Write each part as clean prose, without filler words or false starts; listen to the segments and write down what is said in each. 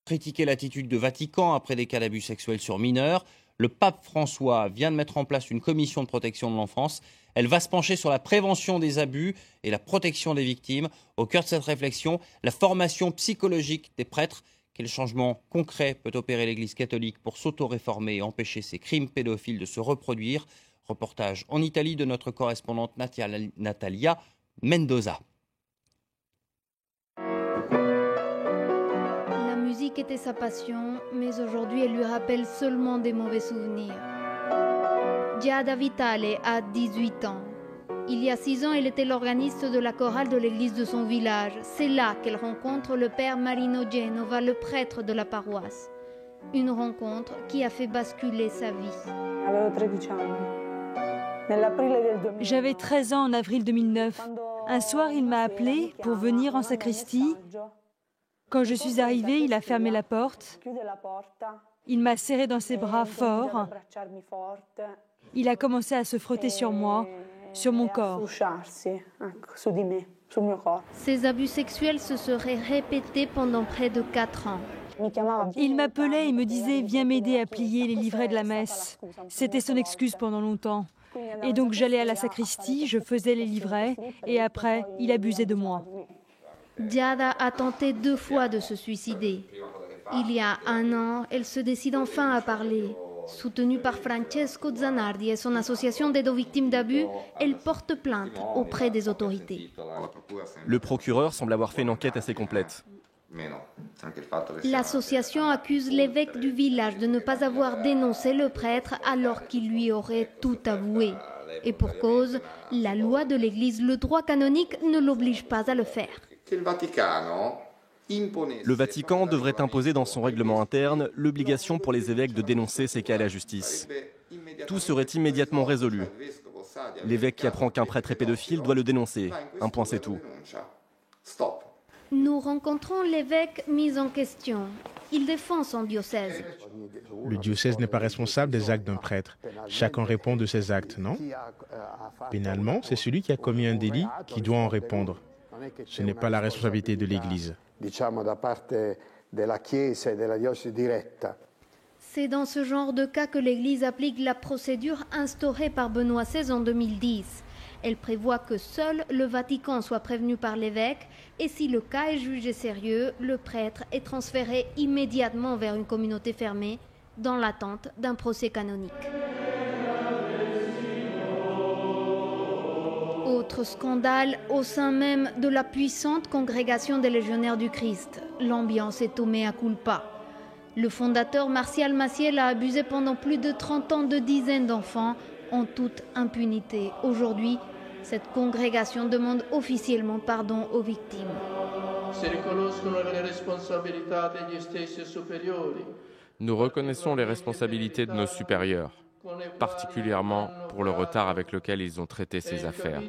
Critiquer l'attitude de Vatican après des cas d'abus sexuels sur mineurs. Le pape François vient de mettre en place une commission de protection de l'enfance. Elle va se pencher sur la prévention des abus et la protection des victimes. Au cœur de cette réflexion, la formation psychologique des prêtres. Quel changement concret peut opérer l'Église catholique pour s'auto-réformer et empêcher ces crimes pédophiles de se reproduire? Reportage en Italie de notre correspondante Natalia Mendoza. La musique était sa passion, mais aujourd'hui elle lui rappelle seulement des mauvais souvenirs. Giada Vitale a 18 ans. Il y a 6 ans, elle était l'organiste de la chorale de l'église de son village. C'est là qu'elle rencontre le père Marino Genova, le prêtre de la paroisse. Une rencontre qui a fait basculer sa vie. J'avais 13 ans en avril 2009. Un soir, il m'a appelé pour venir en sacristie. Quand je suis arrivée, il a fermé la porte. Il m'a serré dans ses bras fort. Il a commencé à se frotter sur moi, sur mon corps. Ces abus sexuels se seraient répétés pendant près de 4 ans. Il m'appelait et me disait « Viens m'aider à plier les livrets de la messe ». C'était son excuse pendant longtemps. Et donc j'allais à la sacristie, je faisais les livrets et après, il abusait de moi. Giada a tenté 2 fois de se suicider. Il y a 1 an, elle se décide enfin à parler. Soutenue par Francesco Zanardi et son association d'aide aux victimes d'abus, elle porte plainte auprès des autorités. Le procureur semble avoir fait une enquête assez complète. L'association accuse l'évêque du village de ne pas avoir dénoncé le prêtre alors qu'il lui aurait tout avoué. Et pour cause, la loi de l'Église, le droit canonique, ne l'oblige pas à le faire. Le Vatican devrait imposer dans son règlement interne l'obligation pour les évêques de dénoncer ces cas à la justice. Tout serait immédiatement résolu. L'évêque qui apprend qu'un prêtre est pédophile doit le dénoncer. Un point, c'est tout. Nous rencontrons l'évêque mis en question. Il défend son diocèse. Le diocèse n'est pas responsable des actes d'un prêtre. Chacun répond de ses actes, non? Pénalement, c'est celui qui a commis un délit qui doit en répondre. Ce n'est pas la responsabilité de l'Église. C'est dans ce genre de cas que l'Église applique la procédure instaurée par Benoît XVI en 2010. Elle prévoit que seul le Vatican soit prévenu par l'évêque et si le cas est jugé sérieux, le prêtre est transféré immédiatement vers une communauté fermée dans l'attente d'un procès canonique. Autre scandale au sein même de la puissante congrégation des légionnaires du Christ. L'ambiance est au mea culpa. Le fondateur Martial Maciel a abusé pendant plus de 30 ans de dizaines d'enfants en toute impunité. Aujourd'hui, cette congrégation demande officiellement pardon aux victimes. Nous reconnaissons les responsabilités de nos supérieurs, particulièrement pour le retard avec lequel ils ont traité ces affaires,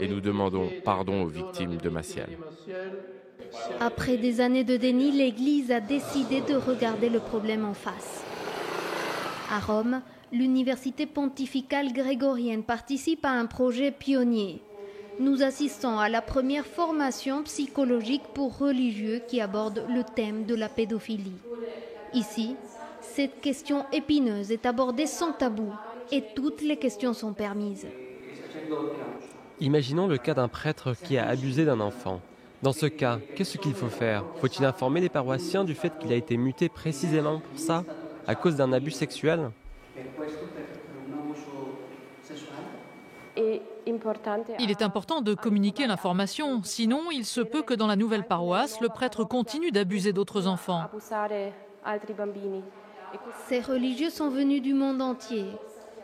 et nous demandons pardon aux victimes de Maciel. Après des années de déni, l'Église a décidé de regarder le problème en face. À Rome, l'université pontificale grégorienne participe à un projet pionnier. Nous assistons à la première formation psychologique pour religieux qui aborde le thème de la pédophilie. Ici, cette question épineuse est abordée sans tabou et toutes les questions sont permises. Imaginons le cas d'un prêtre qui a abusé d'un enfant. Dans ce cas, qu'est-ce qu'il faut faire? Faut-il informer les paroissiens du fait qu'il a été muté précisément pour ça, à cause d'un abus sexuel? Il est important de communiquer l'information, sinon il se peut que dans la nouvelle paroisse, le prêtre continue d'abuser d'autres enfants. Ces religieux sont venus du monde entier.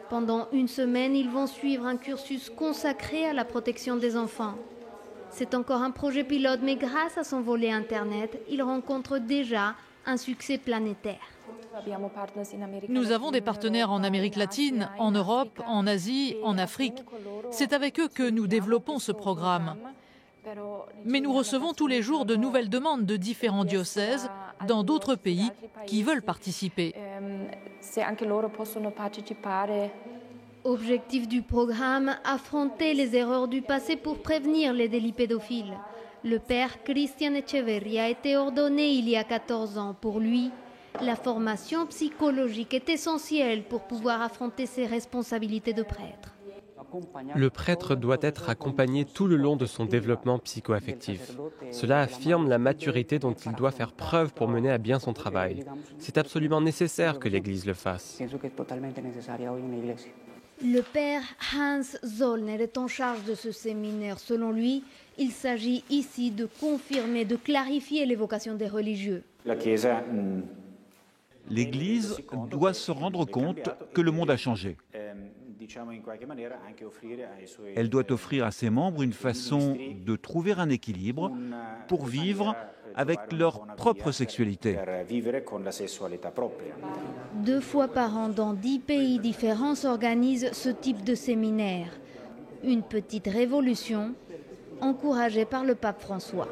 Pendant 1 semaine, ils vont suivre un cursus consacré à la protection des enfants. C'est encore un projet pilote, mais grâce à son volet Internet, il rencontre déjà un succès planétaire. Nous avons des partenaires en Amérique latine, en Europe, en Asie, en Afrique. C'est avec eux que nous développons ce programme. Mais nous recevons tous les jours de nouvelles demandes de différents diocèses dans d'autres pays qui veulent participer. Objectif du programme, affronter les erreurs du passé pour prévenir les délits pédophiles. Le père Cristian Echeverría a été ordonné il y a 14 ans. Pour lui, la formation psychologique est essentielle pour pouvoir affronter ses responsabilités de prêtre. Le prêtre doit être accompagné tout le long de son développement psycho-affectif. Cela affirme la maturité dont il doit faire preuve pour mener à bien son travail. C'est absolument nécessaire que l'Église le fasse. Le père Hans Zollner est en charge de ce séminaire. Selon lui, il s'agit ici de confirmer, de clarifier les vocations des religieux. L'Église doit se rendre compte que le monde a changé. Elle doit offrir à ses membres une façon de trouver un équilibre pour vivre avec leur propre sexualité. 2 fois par an, dans 10 pays différents, s'organise ce type de séminaire. Une petite révolution encouragée par le pape François.